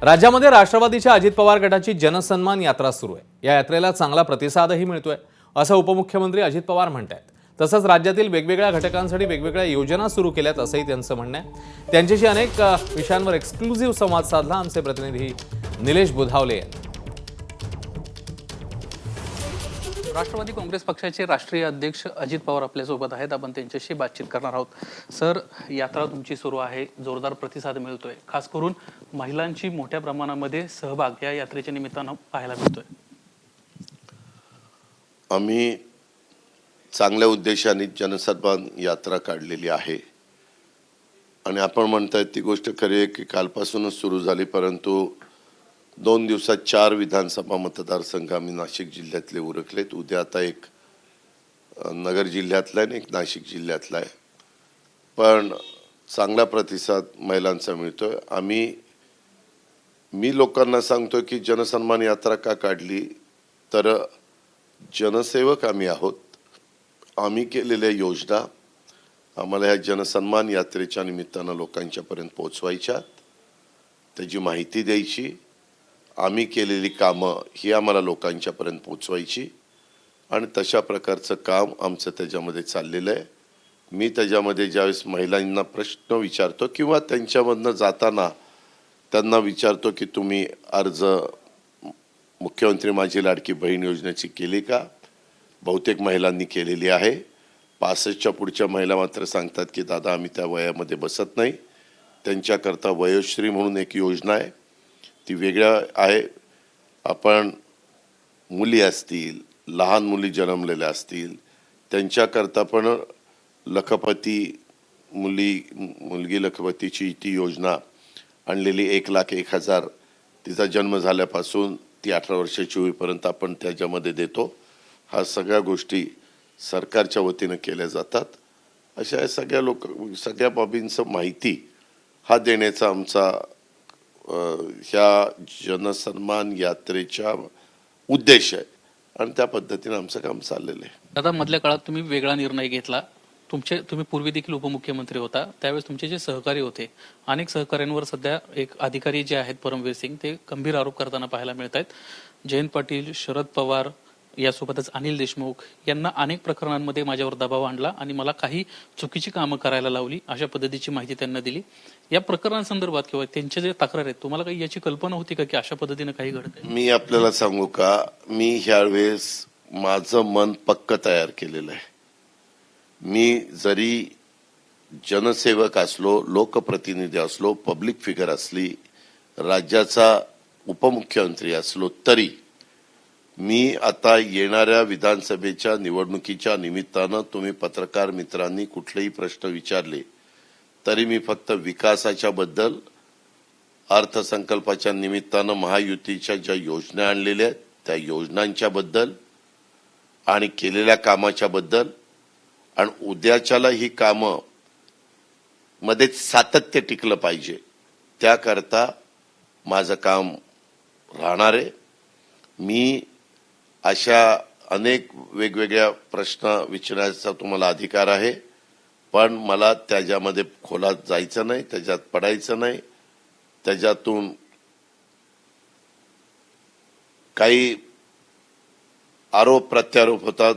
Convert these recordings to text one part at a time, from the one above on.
राज्यामध्ये राष्ट्रवादीच्या अजित पवार गटाची जनसन्मान यात्रा सुरू आहे। या यात्रेला चांगला प्रतिसादही मिळतोय असं उपमुख्यमंत्री अजित पवार म्हणतात। तसंच राज्यातील वेगवेगळ्या घटकांसाठी वेगवेगळ्या योजना सुरू केल्यात असंही त्यांचं म्हणणं आहे। त्यांच्याशी अनेक विषयांवर एक्सक्लुझिव्ह संवाद साधला आमचे प्रतिनिधी निलेश बुधावले यांनी। राष्ट्रवादी काँग्रेस पक्षाचे राष्ट्रीय अध्यक्ष अजित पवार आपल्यासोबत आहेत। आपण त्यांच्याशी बातचीत करणार आहोत। सर, यात्रा तुमची सुरू आहे, जोरदार प्रतिसाद मिळतोय, खास करून महिलांची मोठ्या प्रमाणामध्ये सहभाग या यात्रेच्या निमित्तानं पाहायला मिळतोय। आम्ही चांगल्या उद्देशाने जनसन्मान यात्रा काढलेली आहे आणि आपण म्हणताय ती गोष्ट खरी आहे की कालपासूनच सुरू झाली, परंतु 2 दिवसात 4 विधानसभा मतदारसंघ आम्ही नाशिक जिल्ह्यातले उरकलेत। उद्या आता एक नगर जिल्ह्यातला आहे आणि एक नाशिक जिल्ह्यातला आहे, पण चांगला प्रतिसाद महिलांचा मिळतोय। मी लोकांना सांगतो की जनसन्मान यात्रा का काढली, तर जनसेवक आम्ही आहोत। आम्ही केलेल्या योजना आम्हाला ह्या जनसन्मान यात्रेच्या निमित्तानं लोकांच्यापर्यंत पोहोचवायच्या, त्याची माहिती द्यायची, आम्ही केलेली कामं ही आम्हाला लोकांच्यापर्यंत पोहोचवायची आणि तशा प्रकारचं काम आमचं त्याच्यामध्ये चाललेलं आहे। मी त्याच्यामध्ये ज्यावेळेस महिलांना प्रश्न विचारतो किंवा त्यांच्यामधनं जाताना त्यांना विचारतो की तुम्ही अर्ज मुख्यमंत्री माझी लाडकी बहीण योजनेची केली का, बहुतेक महिलांनी केलेली आहे। 65च्या पुढच्या महिला मात्र सांगतात की दादा आम्ही त्या वयामध्ये बसत नाही, त्यांच्याकरता वयोश्री म्हणून एक योजना आहे, ती वेगळ्या आहे। आपण मुली असतील, लहान मुली जन्मलेल्या असतील, त्यांच्याकरता पण लखपती मुलगी लखपतीची ती योजना आणलेली 1,01,000 तिचा जन्म झाल्यापासून ती 18 वर्षाची होईपर्यंत आपण त्याच्यामध्ये देतो। हा सगळ्या गोष्टी सरकारच्या वतीनं केल्या जातात। अशा सगळ्या बाबींचं माहिती हा देण्याचा आमचा ह्या जनसन्मान यात्रेचा उद्देश आहे आणि त्या पद्धतीने आमचं काम चाललेलं आहे। दादा, मधल्या काळात तुम्ही वेगळा निर्णय घेतला। तुम्ही पूर्वी देखील उपमुख्यमंत्री होता, त्यावेळेस तुमचे जे सहकारी होते, अनेक सहकाऱ्यांवर सध्या एक अधिकारी जे आहेत परमवीर सिंग, ते गंभीर आरोप करताना पाहायला मिळत आहेत। जयंत पाटील, शरद पवार यासोबतच अनिल देशमुख यांना अनेक प्रकरणांमध्ये माझ्यावर दबाव आणला आणि मला काही चुकीची कामं करायला लावली, अशा पद्धतीची माहिती त्यांना दिली। या प्रकरणांसंदर्भात किंवा त्यांचे जे तक्रार आहेत, तुम्हाला काही याची कल्पना होती का की अशा पद्धतीने काही घडतंय? मी आपल्याला सांगू का, मी ह्यावेळेस माझं मन पक्क तयार केलेलं आहे। मी जरी जनसेवक असलो, लोकप्रतिनिधी असलो, पब्लिक फिगर असली, राज्याचा उपमुख्यमंत्री असलो, तरी मी आता येणाऱ्या विधानसभेच्या निवडणुकीच्या निमित्तानं तुम्ही पत्रकार मित्रांनी कुठलेही प्रश्न विचारले तरी मी फक्त विकासाच्या बद्दल, अर्थसंकल्पाच्या निमित्तानं महायुतीच्या ज्या योजना आणलेल्या आहेत त्या योजनांच्या बद्दल आणि केलेल्या कामाच्या बद्दल आणि उद्याच्याला ही कामं मध्ये सातत्य टिकलं पाहिजे त्याकरता माझं काम राहणार आहे। मी अशा अनेक वेगवेगळ्या प्रश्न विचारण्याचा तुम्हाला अधिकार आहे, पण मला त्याच्यामध्ये खोलात जायचं नाही, त्याच्यात पडायचं नाही। त्याच्यातून काही आरोप प्रत्यारोप होतात,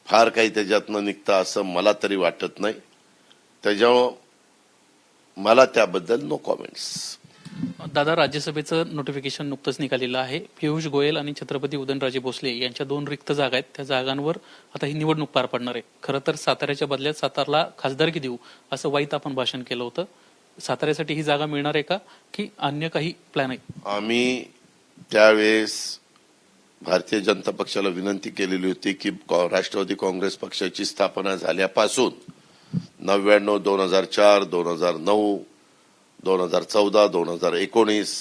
फार काही त्याच्यातनं निघतं असं मला तरी वाटत नाही। त्याच्यामुळं मला त्याबद्दल नो कॉमेंट्स। दादा, राज्यसभेचं नोटिफिकेशन नुकतंच निघालेलं आहे। पियुष गोयल आणि छत्रपती उदयनराजे भोसले यांच्या 2 रिक्त जागा आहेत, त्या जागांवर आता ही निवडणूक पार पडणार आहे। खरं तर साताऱ्याच्या बदल्यात सातारला खासदारकी देऊ असं वाईट आपण भाषण केलं होतं। साताऱ्यासाठी ही जागा मिळणार आहे का की अन्य काही प्लॅन आहे? आम्ही त्यावेळेस भारतीय जनता पक्षाला विनंती केलेली होती की राष्ट्रवादी काँग्रेस पक्षाची स्थापना झाल्यापासून 99, 2004, 2009, 2014, 2019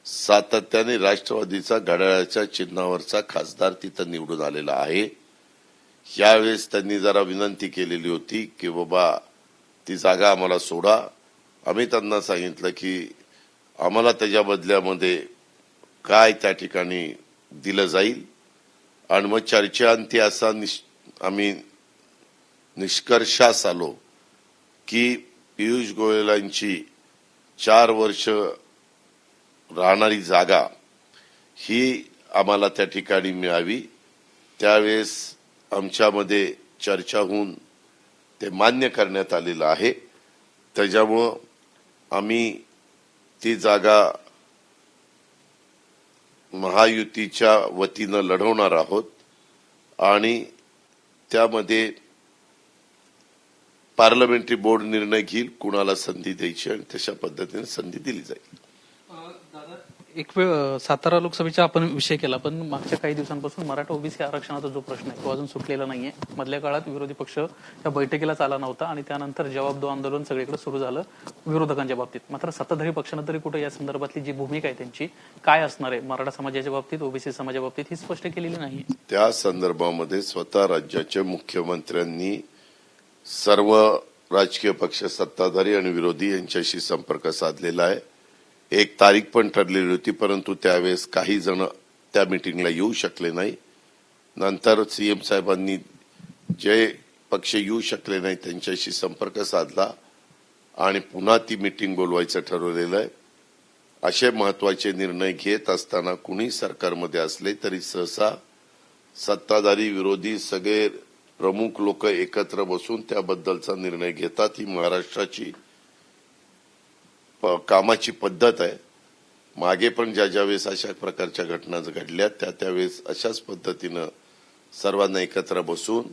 सातत्याने राष्ट्रवादीचा घड्याळाच्या चिन्हावरचा खासदार तिथं निवडून आलेला आहे। यावेळेस त्यांनी जरा विनंती केलेली होती की बाबा ती जागा आम्हाला सोडा। आम्ही त्यांना सांगितलं की आम्हाला त्याच्या बदल्यामध्ये काय त्या ठिकाणी दिलं जाईल आणि मग चर्चेअंती असा आम्ही निष्कर्षास आलो की पियुष गोयलांची 4 वर्ष राहणारी जागा ही आम्हाला त्या ठिकाणी मिळावी, त्यावेळेस आमच्यामध्ये चर्चा होऊन ते मान्य करण्यात आलेलं आहे. त्याच्यामुळं आम्ही ती जागा महायुतीच्या वतीनं लढवणार आहोत आणि त्यामध्ये पार्लमेंटरी बोर्ड निर्णय घेईल कुणाला संधी द्यायची आणि तशा पद्धतीने संधी दिली जाईल. एक वेळ सातारा लोकसभेचा आपण विषय केला, पण मागच्या काही दिवसांपासून मराठा ओबीसी आरक्षणाचा जो प्रश्न आहे तो अजून सुटलेला नाहीये. मधल्या काळात विरोधी पक्ष या बैठकीलाच आला नव्हता आणि त्यानंतर जवाब दो आंदोलन सगळीकडे सुरू झालं विरोधकांच्या बाबतीत. मात्र सत्ताधारी पक्षानं तरी कुठे या संदर्भातली जी भूमिका आहे त्यांची काय असणार आहे मराठा समाजाच्या बाबतीत, ओबीसी समाजाच्या बाबतीत ही स्पष्ट केलेली नाही. त्या संदर्भामध्ये स्वतः राज्याच्या मुख्यमंत्र्यांनी सर्व राजकीय पक्ष सत्ताधारी आणि विरोधी यांच्याशी संपर्क साधलेला आहे. एक तारीख पण ठरलेली होती, परंतु त्यावेळेस काही जण त्या मीटिंगला येऊ शकले नाही. नंतर सीएम साहेबांनी जे पक्ष येऊ शकले नाही त्यांच्याशी संपर्क साधला आणि पुन्हा ती मीटिंग बोलवायचं ठरवलेलं आहे. असे महत्वाचे निर्णय घेत असताना कुणी सरकारमध्ये असले तरी सहसा सत्ताधारी विरोधी सगळे प्रमुख लोक एकत्र बसून त्याबद्दलचा निर्णय घेतात. ही महाराष्ट्राची कामाची पद्धत आहे. मागे पण ज्या वेळेस अशा प्रकारच्या घटना घडल्या त्यावेळेस अशाच पद्धतीनं सर्वांना एकत्र बसून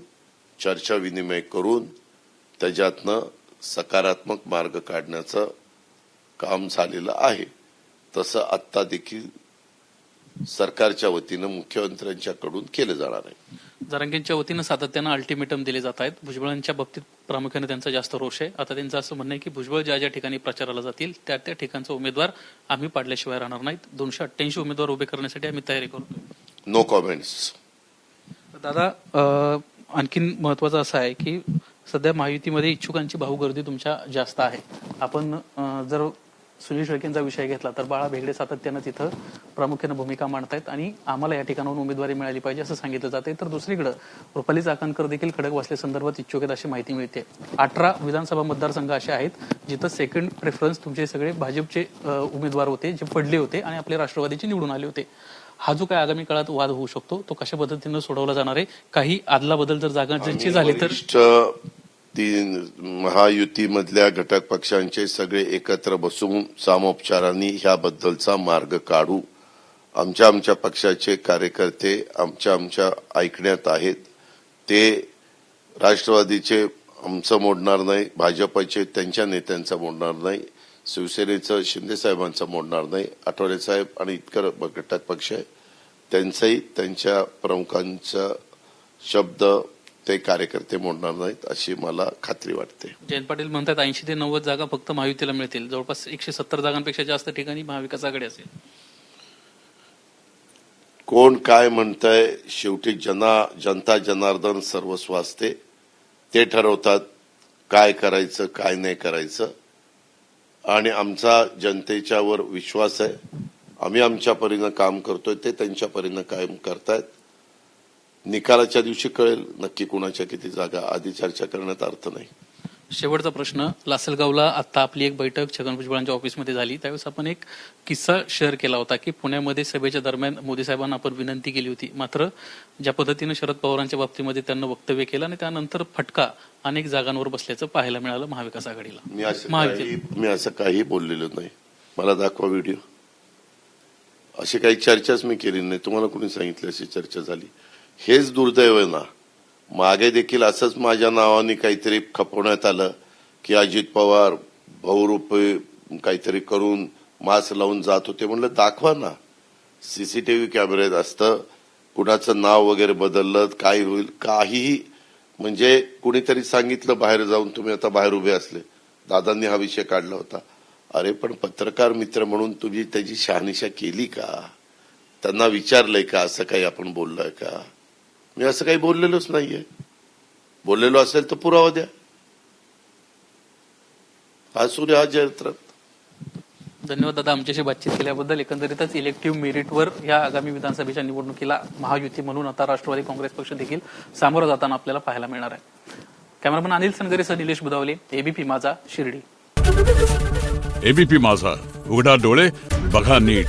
चर्चा विनिमय करून त्याच्यातनं सकारात्मक मार्ग काढण्याचं काम झालेलं आहे. तसं आत्ता देखील सरकारच्या वतीनं मुख्यमंत्र्यांच्याकडून केलं जाणार आहे. जरांगेंच्या वतीनं सातत्यानं अल्टिमेटम दिले जात आहेत. भुजबळांच्या बाबतीत प्रामुख्याने त्यांचा जास्त रोष आहे. आता त्यांचं असं म्हणणं आहे की भुजबळ ज्या ठिकाणी प्रचाराला जातील त्या ठिकाणचा उमेदवार आम्ही पाडल्याशिवाय राहणार नाहीत. 288 उमेदवार उभे करण्यासाठी आम्ही तयारी करतो. No comments. दादा, आणखीन महत्वाचं असं आहे की सध्या महायुतीमध्ये इच्छुकांची भाऊगर्दी तुमच्या जास्त आहे. आपण जर सुनील शेळकेंचा विषय घेतला तर बाळा भेगडे सातत्यानं तिथं प्रामुख्यानं भूमिका मांडतायत आणि आम्हाला या ठिकाणाहून उमेदवारी मिळाली पाहिजे असं सांगितलं जाते. तर दुसरीकडे रुपाली चाकणकर देखील खडकवासले संदर्भात इच्छुक आहेत अशी माहिती मिळते. 18 विधानसभा मतदारसंघ असे आहेत जिथं सेकंड प्रेफरन्स तुमचे सगळे भाजपचे उमेदवार होते जे पडले होते आणि आपले राष्ट्रवादीचे निवडून आले होते. हा जो काय आगामी काळात वाद होऊ शकतो तो कशा पद्धतीनं सोडवला जाणार आहे? काही आदला बदल जर जागांची झाली तर महायुतीमधल्या घटक पक्षांचे सगळे एकत्र बसून सामोपचारांनी ह्याबद्दलचा मार्ग काढू. आमच्या पक्षाचे कार्यकर्ते आमच्या ऐकण्यात आहेत. ते राष्ट्रवादीचे आमचं मोडणार नाही, भाजपचे त्यांच्या नेत्यांचं मोडणार नाही, शिवसेनेचं शिंदे साहेबांचं मोडणार नाही. आठवले साहेब आणि इतर घटक पक्ष आहे त्यांचाही त्यांच्या प्रमुखांचा शब्द ते कार्यकर्ते मोडणार नाहीत अशी मला खात्री वाटते. जयंत पाटील म्हणतात 80 ते 90 जागा फक्त महायुतीला मिळतील. जवळपास 170 जागांपेक्षा जास्त ठिकाणी महाविकास आघाडी असेल. कोण काय म्हणतंय, शेवटी जनता जनार्दन सर्वस्व असते. ते ठरवतात काय करायचं काय नाही करायचं आणि आमचा जनतेच्यावर विश्वास आहे. आम्ही आमच्या परीनं काम करतोय, ते त्यांच्या परीनं काम करतायत. निकालाच्या दिवशी कळेल नक्की कुणाच्या किती जागा. आधी चर्चा करण्यात अर्थ नाही. शेवटचा प्रश्न, लासलगावला आता आपली एक बैठक छगन भुजबळांच्या ऑफिसमध्ये झाली. त्यावेळेस आपण एक किस्सा शेअर केला होता की पुण्यामध्ये सभेच्या दरम्यान मोदी साहेबांना आपण विनंती केली होती. मात्र ज्या पद्धतीनं शरद पवारांच्या बाबतीमध्ये त्यांना वक्तव्य केलं आणि त्यानंतर फटका अनेक जागांवर बसल्याचं पाहायला मिळालं महाविकास आघाडीला. मी असं काही बोललेलो नाही. मला दाखवा व्हिडिओ. अशी काही चर्चाच मी केली नाही. तुम्हाला कोणी सांगितलं अशी चर्चा झाली? हेच दुर्दैव आहे ना. मागे देखील असंच माझ्या नावाने काहीतरी खपवण्यात आलं की अजित पवार बहुरूपी काहीतरी करून मास्क लावून जात होते. म्हणलं दाखवा ना. सीसीटीव्ही कॅमेऱ्यात असतं, कुणाचं नाव वगैरे बदललं काय होईल काहीही. म्हणजे कुणीतरी सांगितलं बाहेर जाऊन तुम्ही आता बाहेर उभे असले. दादांनी हा विषय काढला होता. अरे पण पत्रकार मित्र म्हणून तुम्ही त्याची शहानिशा केली का? त्यांना विचारलंय का असं काही आपण बोललोय का? मी असं काही बोललेलोच नाहीये. बोललेलो असेल तर पुरावा द्या. हा सूर्य हा जयत्रथ. धन्यवाद दादा आमच्याशी बातचीत केल्याबद्दल. एकंदरीतच इलेक्टिव्ह मेरिटवर या आगामी विधानसभेच्या निवडणुकीला महायुती म्हणून आता राष्ट्रवादी काँग्रेस पक्ष देखील सामोरं जाताना आपल्याला पाहायला मिळणार आहे. कॅमेरामन अनिल सनगरेसह निलेश बुधावले, एबीपी माझा, शिर्डी. एबीपी माझा उघडा डोळे बघा नीट.